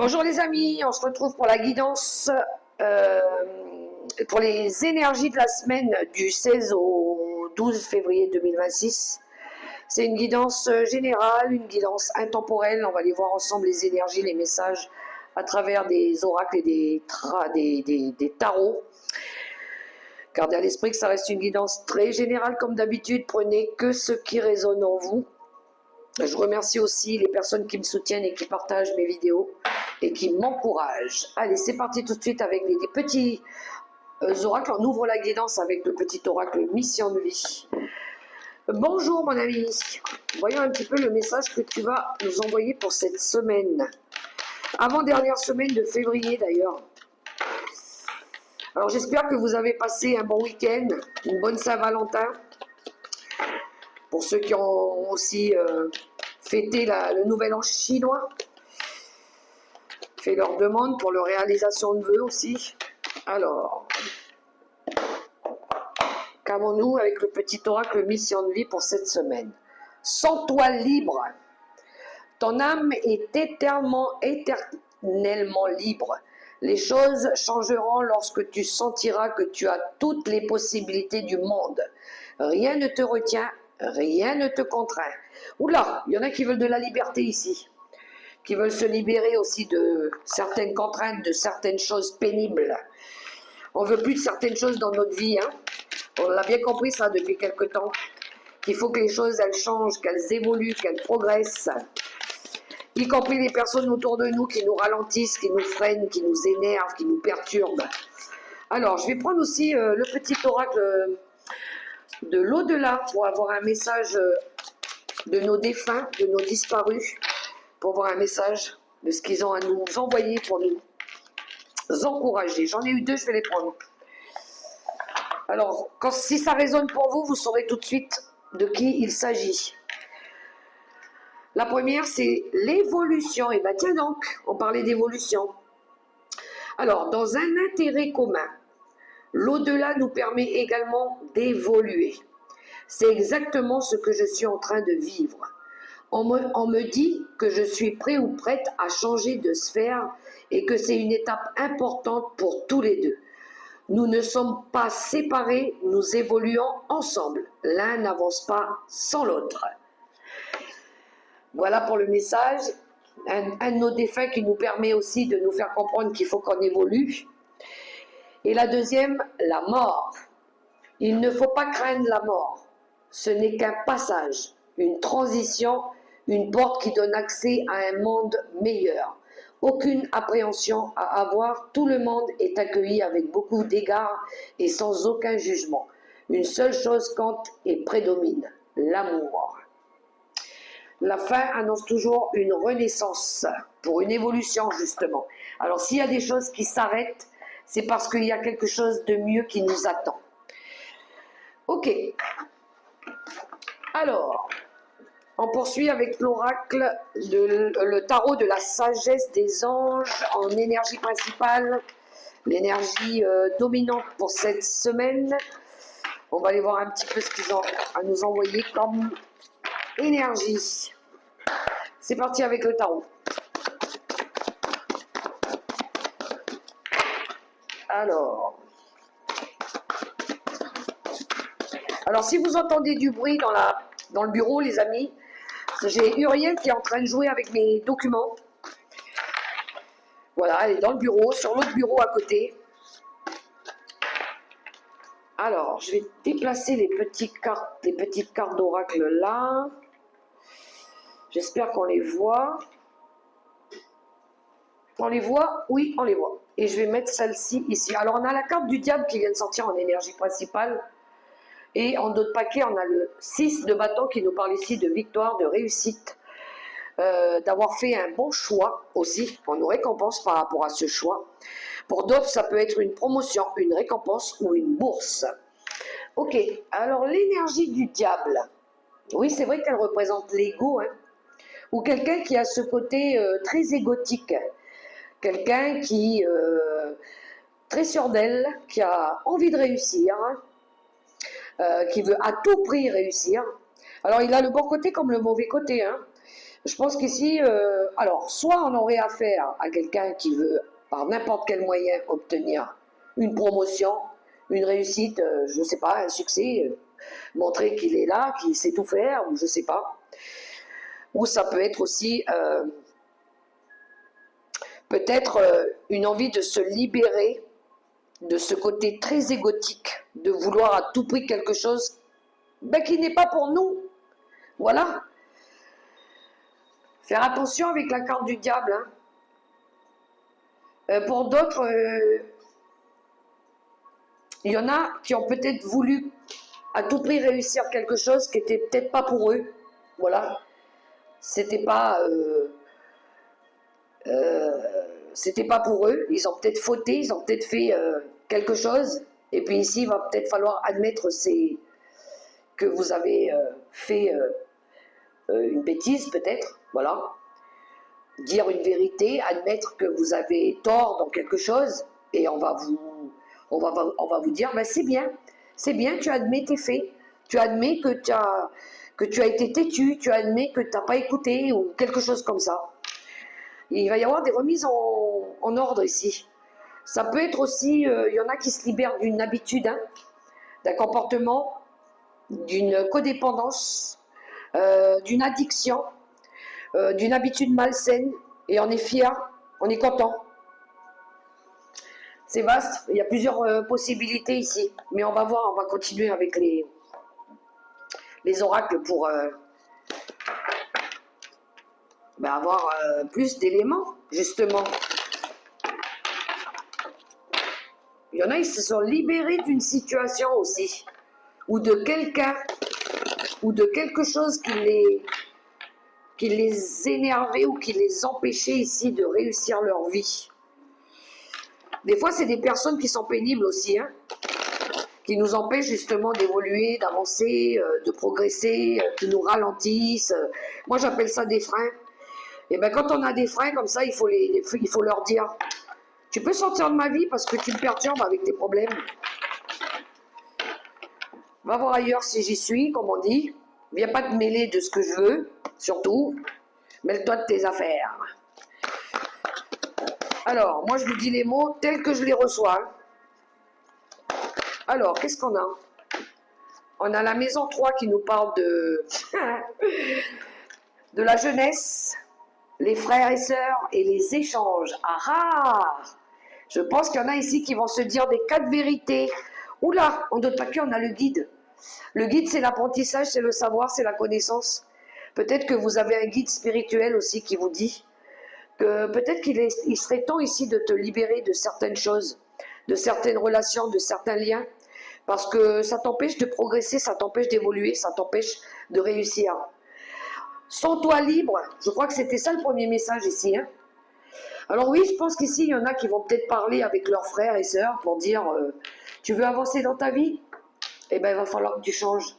Bonjour les amis, on se retrouve pour la guidance euh, pour les énergies de la semaine du 16 au 12 février 2026. C'est une guidance générale, une guidance intemporelle. On va aller voir ensemble les énergies, les messages à travers des oracles et des tarots. Gardez à l'esprit que ça reste une guidance très générale comme d'habitude. Prenez que ce qui résonne en vous. Je remercie aussi les personnes qui me soutiennent et qui partagent mes vidéos et qui m'encouragent. Allez, c'est parti tout de suite avec des petits oracles. On ouvre la guidance avec le petit oracle Mission de vie. Bonjour mon ami. Voyons un petit peu le message que tu vas nous envoyer pour cette semaine. Avant-dernière semaine de février d'ailleurs. Alors j'espère que vous avez passé un bon week-end, une bonne Saint-Valentin. Pour ceux qui ont aussi fêté le nouvel an chinois, fait leur demande pour leur réalisation de vœux aussi. Alors, qu'avons-nous avec le petit oracle Mission de vie pour cette semaine? Sens-toi libre. Ton âme est éternellement libre. Les choses changeront lorsque tu sentiras que tu as toutes les possibilités du monde. Rien ne te retient. Rien ne te contraint. Oula, il y en a qui veulent de la liberté ici, qui veulent se libérer aussi de certaines contraintes, de certaines choses pénibles. On veut plus de certaines choses dans notre vie, hein. On l'a bien compris ça depuis quelque temps, qu'il faut que les choses elles changent, qu'elles évoluent, qu'elles progressent, y compris les personnes autour de nous qui nous ralentissent, qui nous freinent, qui nous énervent, qui nous perturbent. Alors, je vais prendre aussi le petit oracle de l'au-delà pour avoir un message de nos défunts, de nos disparus, pour avoir un message de ce qu'ils ont à nous envoyer pour nous encourager. J'en ai eu deux, je vais les prendre. Alors, si ça résonne pour vous, vous saurez tout de suite de qui il s'agit. La première, c'est l'évolution. Et bien tiens donc, on parlait d'évolution. Alors, dans un intérêt commun, l'au-delà nous permet également d'évoluer. C'est exactement ce que je suis en train de vivre. On me dit que je suis prêt ou prête à changer de sphère et que c'est une étape importante pour tous les deux. Nous ne sommes pas séparés, nous évoluons ensemble. L'un n'avance pas sans l'autre. Voilà pour le message. Un de nos défunts qui nous permet aussi de nous faire comprendre qu'il faut qu'on évolue. Et la deuxième, la mort. Il ne faut pas craindre la mort. Ce n'est qu'un passage, une transition, une porte qui donne accès à un monde meilleur. Aucune appréhension à avoir, tout le monde est accueilli avec beaucoup d'égards et sans aucun jugement. Une seule chose compte et prédomine, l'amour. La fin annonce toujours une renaissance, pour une évolution justement. Alors s'il y a des choses qui s'arrêtent, c'est parce qu'il y a quelque chose de mieux qui nous attend. Ok. Alors, on poursuit avec l'oracle, le tarot de la sagesse des anges en énergie principale, l'énergie dominante pour cette semaine. On va aller voir un petit peu ce qu'ils ont à nous envoyer comme énergie. C'est parti avec le tarot. Alors si vous entendez du bruit dans le bureau, les amis, j'ai Uriel qui est en train de jouer avec mes documents. Voilà, elle est dans le bureau, sur l'autre bureau à côté. Alors, je vais déplacer les petites cartes d'oracle là. J'espère qu'on les voit. On les voit? Oui, on les voit. Et je vais mettre celle-ci ici. Alors, on a la carte du diable qui vient de sortir en énergie principale. Et en d'autres paquets, on a le 6 de bâton qui nous parle ici de victoire, de réussite, d'avoir fait un bon choix aussi. On nous récompense par rapport à ce choix. Pour d'autres, ça peut être une promotion, une récompense ou une bourse. Ok, alors l'énergie du diable. Oui, c'est vrai qu'elle représente l'ego, hein, ou quelqu'un qui a ce côté très égotique. Quelqu'un qui très sûr d'elle, qui a envie de réussir, qui veut à tout prix réussir. Alors il a le bon côté comme le mauvais côté, hein. Je pense qu'ici, alors, soit on aurait affaire à quelqu'un qui veut, par n'importe quel moyen, obtenir une promotion, une réussite, je ne sais pas, un succès, montrer qu'il est là, qu'il sait tout faire, ou je ne sais pas. Ou ça peut être aussi peut-être une envie de se libérer de ce côté très égotique, de vouloir à tout prix quelque chose qui n'est pas pour nous. Voilà. Faire attention avec la carte du diable. Hein. Pour d'autres, il y en a qui ont peut-être voulu à tout prix réussir quelque chose qui n'était peut-être pas pour eux. Voilà. C'était pas pour eux. Ils ont peut-être fauté, ils ont peut-être fait quelque chose. Et puis ici, il va peut-être falloir admettre que vous avez fait une bêtise, peut-être. Voilà. Dire une vérité, admettre que vous avez tort dans quelque chose, et on va vous dire, ben c'est bien, tu admets tes faits, tu admets que tu as été têtu, tu admets que tu n'as pas écouté, ou quelque chose comme ça. Il va y avoir des remises en ordre ici. Ça peut être aussi, il y en a qui se libèrent d'une habitude, hein, d'un comportement, d'une codépendance, d'une addiction, d'une habitude malsaine, et on est fier, on est content. C'est vaste, il y a plusieurs possibilités ici, mais on va voir, on va continuer avec les oracles pour avoir plus d'éléments, justement. Il y en a, ils se sont libérés d'une situation aussi, ou de quelqu'un, ou de quelque chose qui les énervait ou qui les empêchait ici de réussir leur vie. Des fois, c'est des personnes qui sont pénibles aussi, hein, qui nous empêchent justement d'évoluer, d'avancer, de progresser, qui nous ralentissent. Moi, j'appelle ça des freins. Et bien, quand on a des freins comme ça, il faut leur dire, tu peux sortir de ma vie parce que tu me perturbes avec tes problèmes. Va voir ailleurs si j'y suis, comme on dit. Viens pas te mêler de ce que je veux, surtout. Mêle-toi de tes affaires. Alors, moi je vous dis les mots tels que je les reçois. Alors, qu'est-ce qu'on a? On a la maison 3 qui nous parle de la jeunesse, les frères et sœurs et les échanges. Ah ah! Je pense qu'il y en a ici qui vont se dire des 4 vérités. Oula, en d'autres papiers, on a le guide. Le guide, c'est l'apprentissage, c'est le savoir, c'est la connaissance. Peut-être que vous avez un guide spirituel aussi qui vous dit que peut-être qu'il serait temps ici de te libérer de certaines choses, de certaines relations, de certains liens, parce que ça t'empêche de progresser, ça t'empêche d'évoluer, ça t'empêche de réussir. Sens-toi libre, je crois que c'était ça le premier message ici. Hein. Alors oui, je pense qu'ici, il y en a qui vont peut-être parler avec leurs frères et sœurs pour dire tu veux avancer dans ta vie? Eh bien, il va falloir que tu changes.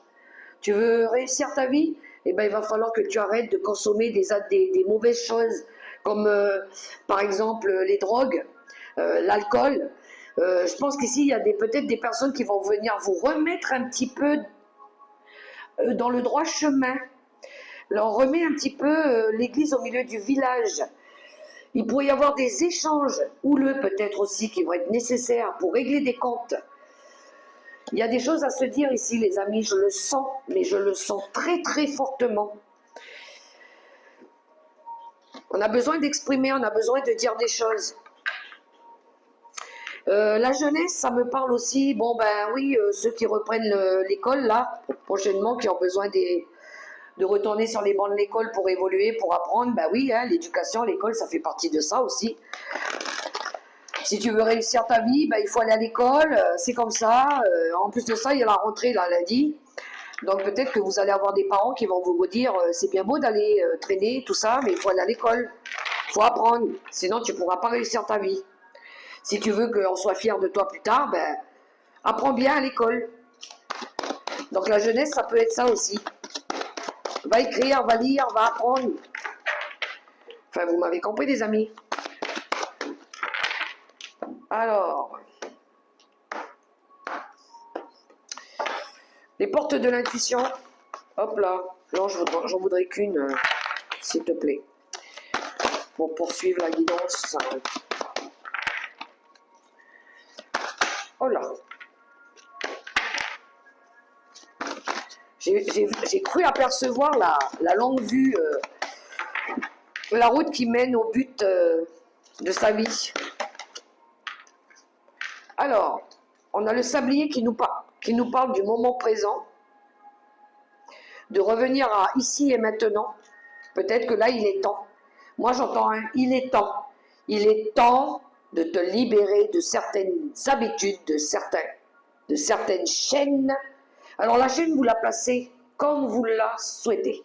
Tu veux réussir ta vie? Eh bien, il va falloir que tu arrêtes de consommer des mauvaises choses, comme par exemple les drogues, l'alcool. Je pense qu'ici, il y a peut-être des personnes qui vont venir vous remettre un petit peu dans le droit chemin. Là, on remet un petit peu l'église au milieu du village. Il pourrait y avoir des échanges houleux peut-être aussi qui vont être nécessaires pour régler des comptes. Il y a des choses à se dire ici, les amis, je le sens, mais je le sens très très fortement. On a besoin d'exprimer, on a besoin de dire des choses. La jeunesse, ça me parle aussi, bon ben oui, ceux qui reprennent l'école là, prochainement, qui ont besoin de retourner sur les bancs de l'école pour évoluer, pour apprendre, ben oui, hein, l'éducation, l'école, ça fait partie de ça aussi. Si tu veux réussir ta vie, ben, il faut aller à l'école, c'est comme ça. En plus de ça, il y a la rentrée là, lundi. Donc peut-être que vous allez avoir des parents qui vont vous dire c'est bien beau d'aller traîner, tout ça, mais il faut aller à l'école. Il faut apprendre, sinon tu ne pourras pas réussir ta vie. Si tu veux qu'on soit fier de toi plus tard, ben, apprends bien à l'école. Donc la jeunesse, ça peut être ça aussi. Va écrire, va lire, va apprendre. Enfin, vous m'avez compris, les amis. Alors, les portes de l'intuition. Hop là, non, j'en voudrais qu'une. s'il te plaît. Pour poursuivre la guidance. Oh là. J'ai cru apercevoir la longue vue, la route qui mène au but de sa vie. Alors, on a le sablier qui nous parle du moment présent, de revenir à ici et maintenant. Peut-être que là, il est temps. Moi, j'entends un « il est temps ». Il est temps de te libérer de certaines habitudes, de certaines chaînes. Alors, la chaîne, vous la placez comme vous la souhaitez.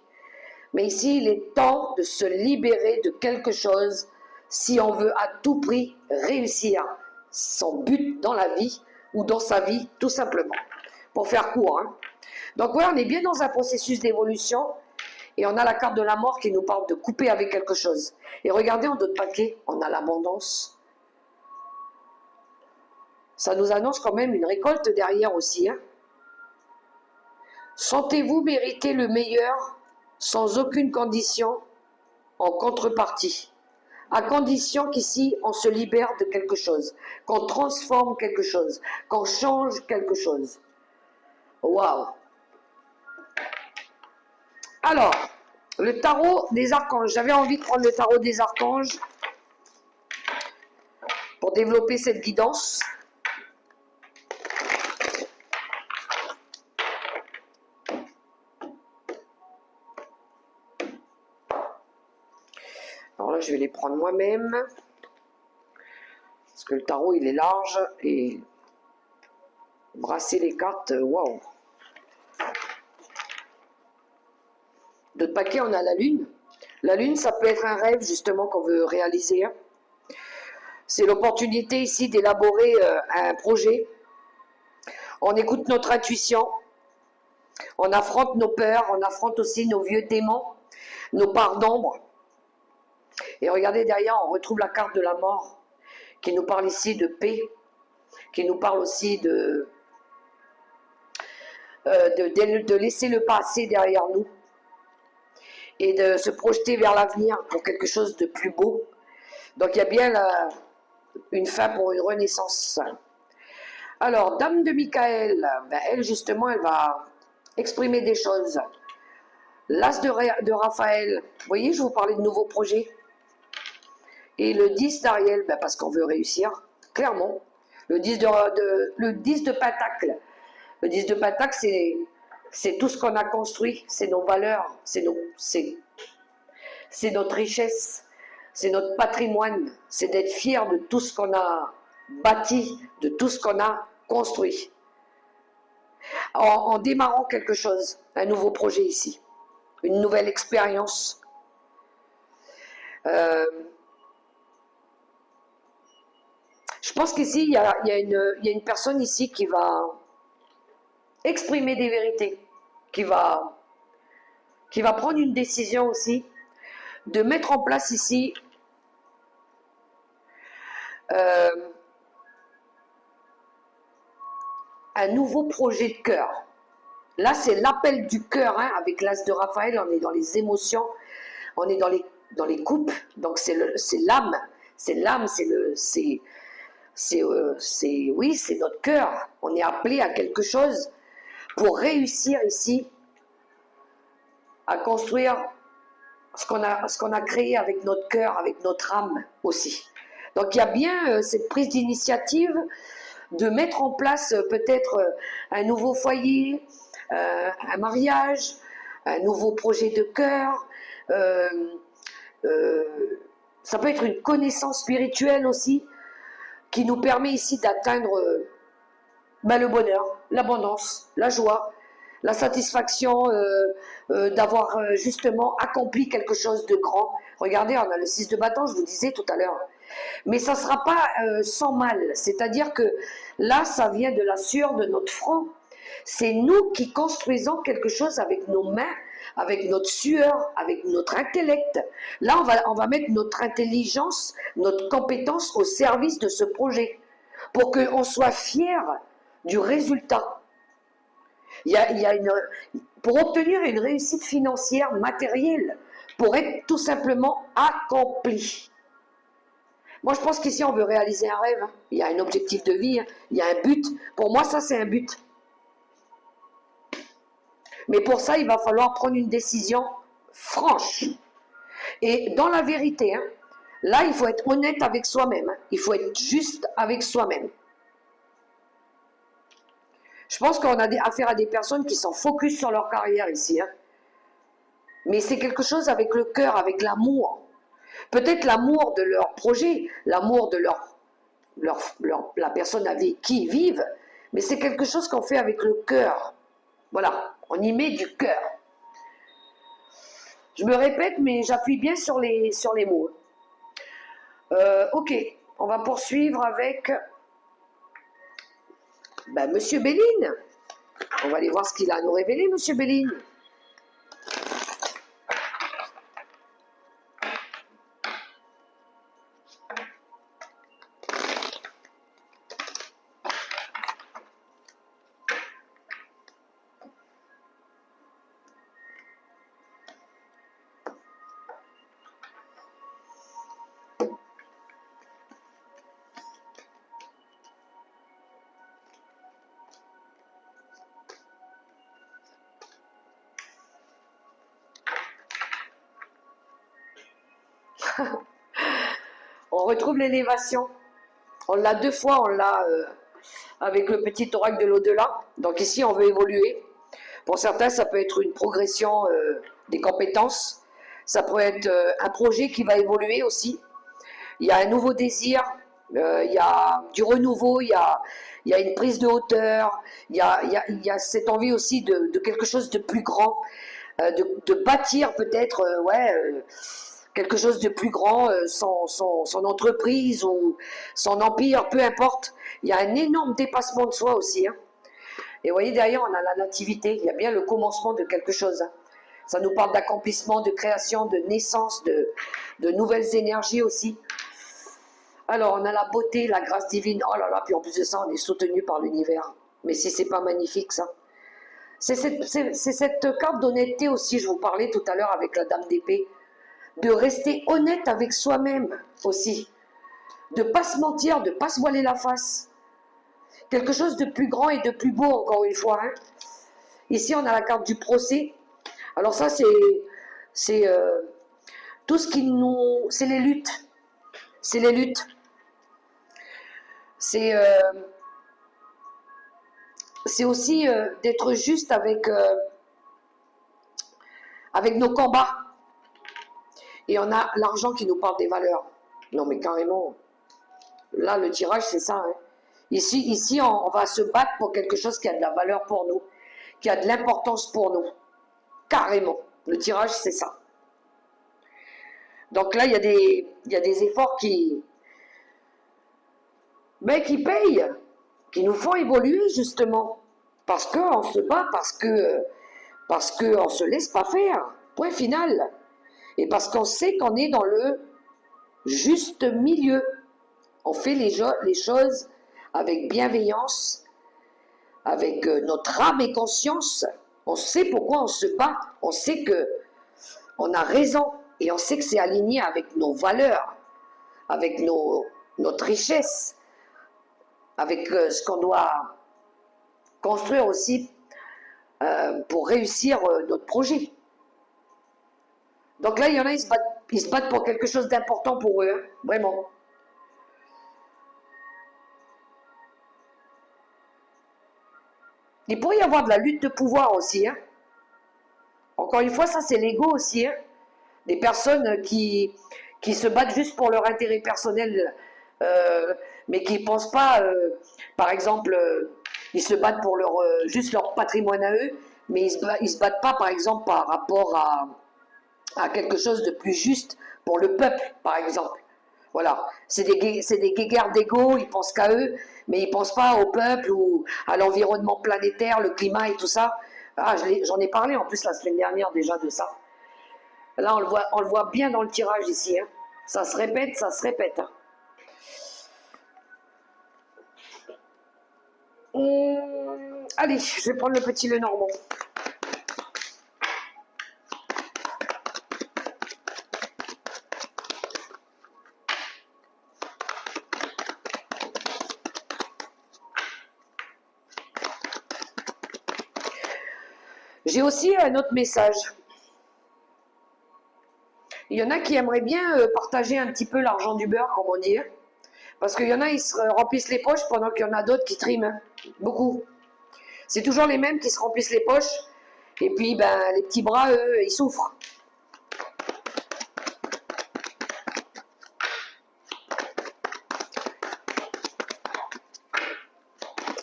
Mais ici, il est temps de se libérer de quelque chose si on veut à tout prix réussir son but dans la vie ou dans sa vie, tout simplement. Pour faire court. Hein. Donc, ouais, on est bien dans un processus d'évolution. Et on a la carte de la mort qui nous parle de couper avec quelque chose. Et regardez, en d'autres paquets, on a l'abondance. Ça nous annonce quand même une récolte derrière aussi. Hein. Sentez-vous mériter le meilleur sans aucune condition en contrepartie. À condition qu'ici, on se libère de quelque chose, qu'on transforme quelque chose, qu'on change quelque chose. Waouh! Alors, le tarot des archanges. J'avais envie de prendre le tarot des archanges pour développer cette guidance. Alors là, je vais les prendre moi-même. Parce que le tarot, il est large et brasser les cartes, waouh! D'autres paquets, on a la lune. La lune, ça peut être un rêve, justement, qu'on veut réaliser. C'est l'opportunité ici d'élaborer un projet. On écoute notre intuition. On affronte nos peurs. On affronte aussi nos vieux démons, nos parts d'ombre. Et regardez derrière, on retrouve la carte de la mort qui nous parle ici de paix, qui nous parle aussi de laisser le passé derrière nous et de se projeter vers l'avenir pour quelque chose de plus beau. Donc il y a bien une fin pour une renaissance. Alors, Dame de Michael, ben, elle justement, elle va exprimer des choses. L'As de Raphaël, vous voyez, je vous parlais de nouveaux projets. Et le 10 d'Ariel, ben, parce qu'on veut réussir, clairement. Le 10 de Pentacle. Le 10 de Pentacle, c'est tout ce qu'on a construit, c'est nos valeurs, c'est notre richesse, c'est notre patrimoine, c'est d'être fier de tout ce qu'on a bâti, de tout ce qu'on a construit. En démarrant quelque chose, un nouveau projet ici, une nouvelle expérience. Je pense qu'ici, il y a une personne ici qui va exprimer des vérités, qui va prendre une décision aussi, de mettre en place ici un nouveau projet de cœur. Là, c'est l'appel du cœur, hein, avec l'As de Raphaël, on est dans les émotions, on est dans les coupes, donc c'est l'âme, oui, c'est notre cœur. On est appelé à quelque chose pour réussir ici à construire ce qu'on a créé avec notre cœur, avec notre âme aussi. Donc il y a bien cette prise d'initiative de mettre en place peut-être un nouveau foyer, un mariage, un nouveau projet de cœur. Ça peut être une connaissance spirituelle aussi qui nous permet ici d'atteindre le bonheur, l'abondance, la joie, la satisfaction d'avoir justement accompli quelque chose de grand. Regardez, on a le 6 de bâton, je vous disais tout à l'heure. Mais ça ne sera pas sans mal, c'est-à-dire que là, ça vient de la sueur de notre front. C'est nous qui construisons quelque chose avec nos mains, avec notre sueur, avec notre intellect. Là, on va mettre notre intelligence, notre compétence au service de ce projet, pour qu'on soit fier du résultat. Pour obtenir une réussite financière matérielle, pour être tout simplement accompli. Moi, je pense qu'ici, on veut réaliser un rêve. Hein. Il y a un objectif de vie, hein. Il y a un but. Pour moi, ça, c'est un but. Mais pour ça, il va falloir prendre une décision franche. Et dans la vérité, hein, là, il faut être honnête avec soi-même. Hein. Il faut être juste avec soi-même. Je pense qu'on a affaire à des personnes qui sont focus sur leur carrière ici. Hein. Mais c'est quelque chose avec le cœur, avec l'amour. Peut-être l'amour de leur projet, l'amour de la personne avec qui ils vivent, mais c'est quelque chose qu'on fait avec le cœur. Voilà, on y met du cœur. Je me répète, mais j'appuie bien sur les mots. Ok, on va poursuivre avec Monsieur Béline. On va aller voir ce qu'il a à nous révéler, Monsieur Béline. On retrouve l'élévation. On l'a 2 fois, on l'a avec le petit oracle de l'au-delà. Donc ici, on veut évoluer. Pour certains, ça peut être une progression des compétences. Ça peut être un projet qui va évoluer aussi. Il y a un nouveau désir, il y a du renouveau, il y a une prise de hauteur, il y a cette envie aussi de quelque chose de plus grand, de bâtir peut-être quelque chose de plus grand, son entreprise ou son empire, peu importe. Il y a un énorme dépassement de soi aussi. Hein. Et vous voyez, derrière, on a la nativité, il y a bien le commencement de quelque chose. Hein. Ça nous parle d'accomplissement, de création, de naissance, de nouvelles énergies aussi. Alors, on a la beauté, la grâce divine. Oh là là, puis en plus de ça, on est soutenu par l'univers. Mais si c'est pas magnifique, ça. C'est cette carte d'honnêteté aussi, je vous parlais tout à l'heure avec la dame d'épée. De rester honnête avec soi-même aussi. De ne pas se mentir, de ne pas se voiler la face. Quelque chose de plus grand et de plus beau, encore une fois. Hein. Ici, on a la carte du procès. Alors ça, c'est tout ce qui nous... C'est les luttes. C'est les luttes. C'est aussi d'être juste avec nos combats. Et on a l'argent qui nous parle des valeurs. Non mais carrément, là le tirage c'est ça. Hein. Ici on va se battre pour quelque chose qui a de la valeur pour nous, qui a de l'importance pour nous. Carrément, le tirage c'est ça. Donc là il y a des efforts qui payent, qui nous font évoluer justement. Parce qu'on se bat, parce qu'on ne se laisse pas faire. Point final. Et parce qu'on sait qu'on est dans le juste milieu. On fait les choses avec bienveillance, avec notre âme et conscience. On sait pourquoi on se bat. On sait qu'on a raison. Et on sait que c'est aligné avec nos valeurs, avec notre richesse, avec ce qu'on doit construire aussi pour réussir notre projet. Donc là, il y en a, ils se battent pour quelque chose d'important pour eux, hein, vraiment. Il pourrait y avoir de la lutte de pouvoir aussi. Hein. Encore une fois, ça c'est l'ego aussi. Hein. Des personnes qui se battent juste pour leur intérêt personnel, mais qui ne pensent pas, par exemple, ils se battent pour juste leur patrimoine à eux, mais ils se battent pas, par exemple, par rapport à quelque chose de plus juste pour le peuple, par exemple. Voilà, c'est des guéguerres d'ego, ils pensent qu'à eux, mais ils ne pensent pas au peuple ou à l'environnement planétaire, le climat et tout ça. Ah, j'en ai parlé en plus la semaine dernière déjà de ça. Là, on le voit bien dans le tirage ici. Hein. Ça se répète, ça se répète. Hein. Allez, je vais prendre le petit Lenormand. J'ai aussi un autre message. Il y en a qui aimeraient bien partager un petit peu l'argent du beurre, comme on dit. Parce qu'il y en a, ils se remplissent les poches pendant qu'il y en a d'autres qui triment. Hein. Beaucoup. C'est toujours les mêmes qui se remplissent les poches. Et puis, ben, les petits bras, eux, ils souffrent.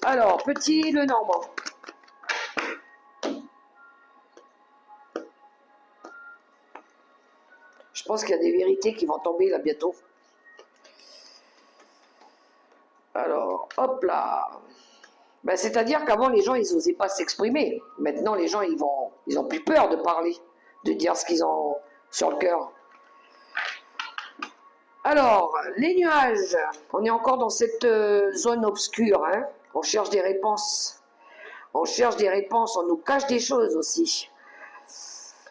Alors, petit le Normand. Je pense qu'il y a des vérités qui vont tomber là bientôt. Alors, hop là. Ben, c'est-à-dire qu'avant, les gens, ils n'osaient pas s'exprimer. Maintenant, les gens, ils ont plus peur de parler, de dire ce qu'ils ont sur le cœur. Alors, les nuages. On est encore dans cette zone obscure. Hein. On cherche des réponses. On cherche des réponses. On nous cache des choses aussi.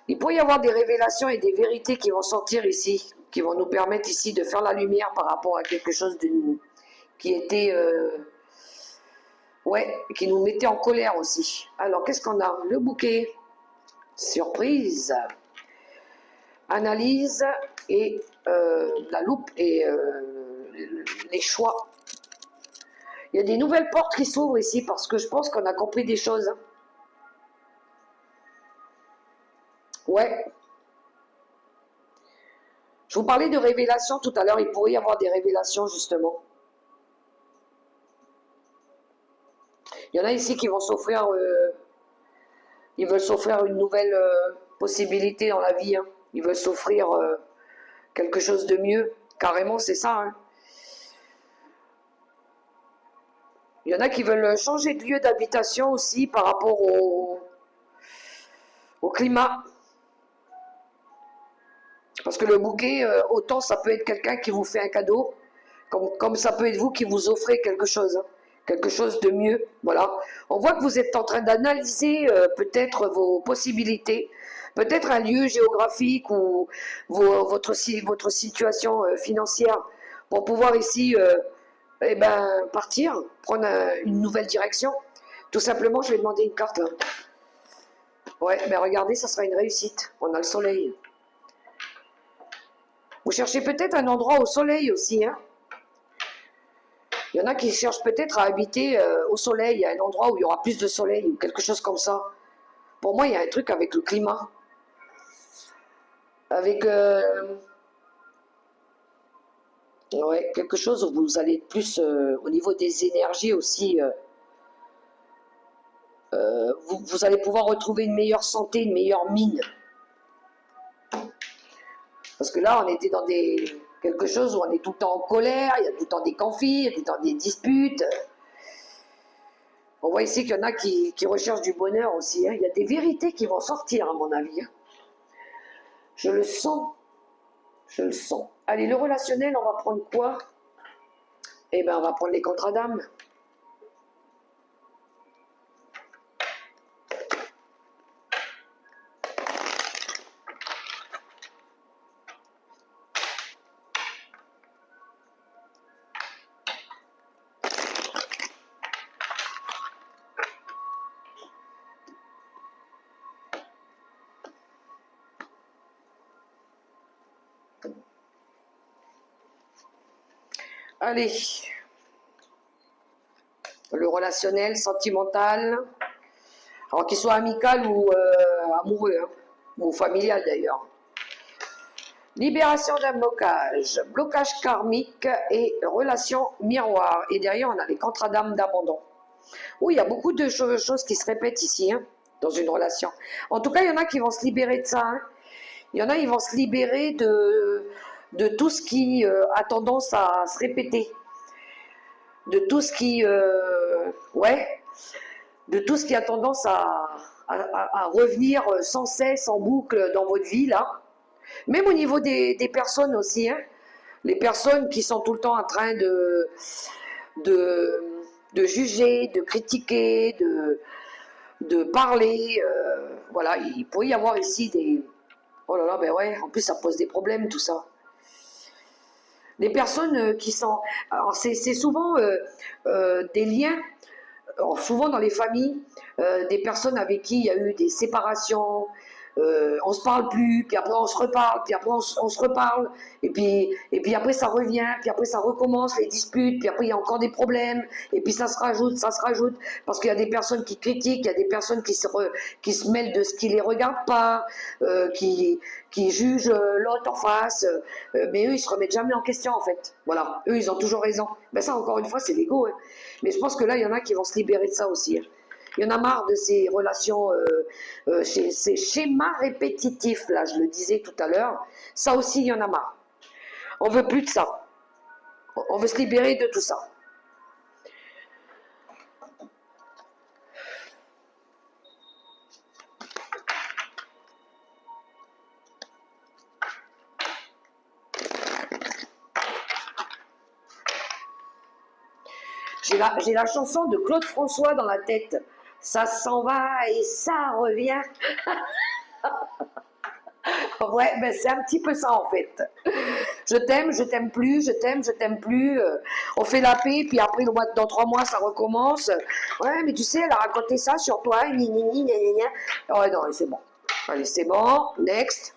Il pourrait y avoir des révélations et des vérités qui vont sortir ici, qui vont nous permettre ici de faire la lumière par rapport à quelque chose qui était... qui nous mettait en colère aussi. Alors, qu'est-ce qu'on a? Le bouquet. Surprise. Analyse et la loupe et les choix. Il y a des nouvelles portes qui s'ouvrent ici parce que je pense qu'on a compris des choses. Ouais. Je vous parlais de révélations tout à l'heure. Il pourrait y avoir des révélations justement. Il y en a ici qui vont s'offrir, ils veulent s'offrir une nouvelle possibilité dans la vie. Hein. Ils veulent s'offrir quelque chose de mieux. Carrément, c'est ça. Hein. Il y en a qui veulent changer de lieu d'habitation aussi par rapport au climat. Parce que le bouquet, autant ça peut être quelqu'un qui vous fait un cadeau, comme ça peut être vous qui vous offrez quelque chose. Hein. Quelque chose de mieux, voilà. On voit que vous êtes en train d'analyser peut-être vos possibilités, peut-être un lieu géographique ou votre situation financière pour pouvoir ici partir, prendre une nouvelle direction. Tout simplement, je vais demander une carte là. Ouais, mais regardez, ça sera une réussite. On a le soleil. Vous cherchez peut-être un endroit au soleil aussi, hein. Il y en a qui cherchent peut-être à habiter au soleil, à un endroit où il y aura plus de soleil ou quelque chose comme ça. Pour moi, il y a un truc avec le climat. Avec ouais, quelque chose où vous allez être plus au niveau des énergies aussi. Vous allez pouvoir retrouver une meilleure santé, une meilleure mine. Parce que là, on était dans quelque chose où on est tout le temps en colère, il y a tout le temps des conflits, il y a tout le temps des disputes. On voit ici qu'il y en a qui recherchent du bonheur aussi. Hein. Il y a des vérités qui vont sortir, à mon avis. Hein. Je le sens. Je le sens. Allez, le relationnel, on va prendre quoi? Eh bien, on va prendre les contrats d'âme. Allez, le relationnel, sentimental, alors qu'il soit amical ou amoureux, hein, ou familial d'ailleurs. Libération d'un blocage, blocage karmique et relation miroir. Et derrière, on a les contrats d'âme d'abandon. Oui, il y a beaucoup de choses qui se répètent ici, hein, dans une relation. En tout cas, il y en a qui vont se libérer de ça. Hein. Il y en a qui vont se libérer de tout ce qui a tendance à se répéter. De tout ce qui... de tout ce qui a tendance à revenir sans cesse, en boucle dans votre vie, là. Même au niveau des personnes aussi, hein. Les personnes qui sont tout le temps en train de juger, de critiquer, de parler. Voilà, il pourrait y avoir ici des... Oh là là, ben ouais, en plus ça pose des problèmes tout ça. Les personnes qui sont... Alors c'est souvent des liens alors souvent dans les familles, des personnes avec qui il y a eu des séparations, on se parle plus, puis après on se reparle, puis après on se reparle, et puis après ça revient, puis après ça recommence les disputes, puis après il y a encore des problèmes, et puis ça se rajoute, parce qu'il y a des personnes qui critiquent, il y a des personnes qui se mêlent de ce qui les regarde pas, qui jugent l'autre en face, mais eux ils se remettent jamais en question en fait. Voilà, eux ils ont toujours raison. Ben ça encore une fois c'est l'ego, hein. Mais je pense que là il y en a qui vont se libérer de ça aussi, hein. Il y en a marre de ces relations, ces schémas répétitifs, là, je le disais tout à l'heure. Ça aussi, il y en a marre. On veut plus de ça. On veut se libérer de tout ça. J'ai la chanson de Claude François dans la tête. Ça s'en va et ça revient. Ouais, ben c'est un petit peu ça en fait. Je t'aime plus, je t'aime plus. On fait la paix, puis après, dans 3 mois, ça recommence. Ouais, mais tu sais, elle a raconté ça sur toi. Ni, ni, ni, ni, ni, ni. Ouais, non, c'est bon. Allez, c'est bon. Next.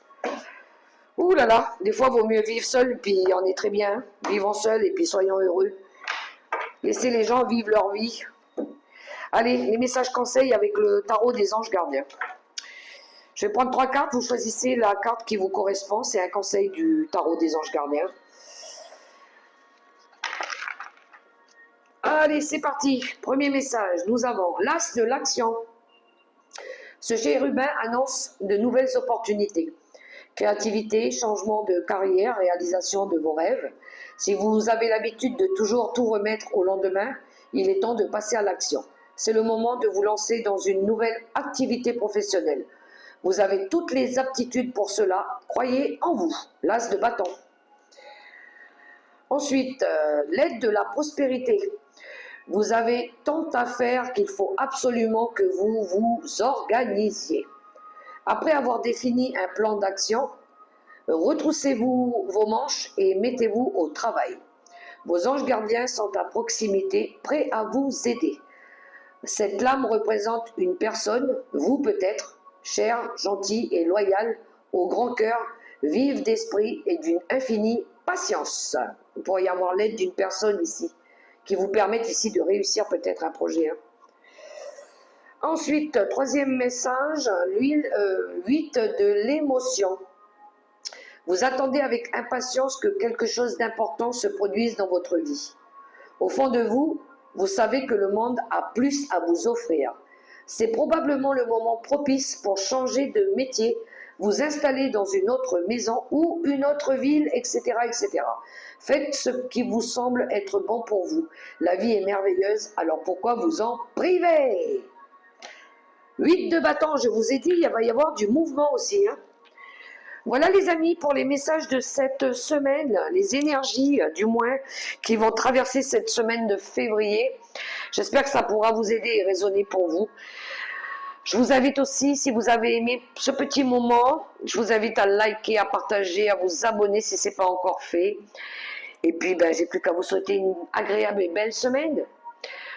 Ouh là là, des fois, il vaut mieux vivre seul, puis on est très bien. Vivons seuls et puis soyons heureux. Laissez les gens vivre leur vie. Allez, les messages conseils avec le tarot des anges gardiens. Je vais prendre 3 cartes, vous choisissez la carte qui vous correspond, c'est un conseil du tarot des anges gardiens. Allez, c'est parti. Premier message, nous avons l'as de l'action. Ce chérubin annonce de nouvelles opportunités. Créativité, changement de carrière, réalisation de vos rêves. Si vous avez l'habitude de toujours tout remettre au lendemain, il est temps de passer à l'action. C'est le moment de vous lancer dans une nouvelle activité professionnelle. Vous avez toutes les aptitudes pour cela. Croyez en vous. L'as de bâton. Ensuite, l'aide de la prospérité. Vous avez tant à faire qu'il faut absolument que vous vous organisiez. Après avoir défini un plan d'action, retroussez-vous vos manches et mettez-vous au travail. Vos anges gardiens sont à proximité, prêts à vous aider. Cette lame représente une personne, vous peut-être, chère, gentille et loyale, au grand cœur, vive d'esprit et d'une infinie patience. Vous pourriez avoir l'aide d'une personne ici, qui vous permettent ici de réussir peut-être un projet. Ensuite, troisième message, 8 de l'émotion. Vous attendez avec impatience que quelque chose d'important se produise dans votre vie. Au fond de vous, vous savez que le monde a plus à vous offrir. C'est probablement le moment propice pour changer de métier, vous installer dans une autre maison ou une autre ville, etc., etc. Faites ce qui vous semble être bon pour vous. La vie est merveilleuse, alors pourquoi vous en priver? 8 de bâton, je vous ai dit, il va y avoir du mouvement aussi, hein. Voilà les amis pour les messages de cette semaine, les énergies du moins qui vont traverser cette semaine de février. J'espère que ça pourra vous aider et résonner pour vous. Je vous invite aussi, si vous avez aimé ce petit moment, je vous invite à liker, à partager, à vous abonner si ce n'est pas encore fait. Et puis, j'ai plus qu'à vous souhaiter une agréable et belle semaine.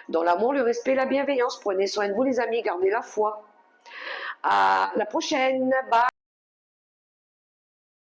Dans l'amour, le respect, la bienveillance. Prenez soin de vous les amis, gardez la foi. À la prochaine. Bye.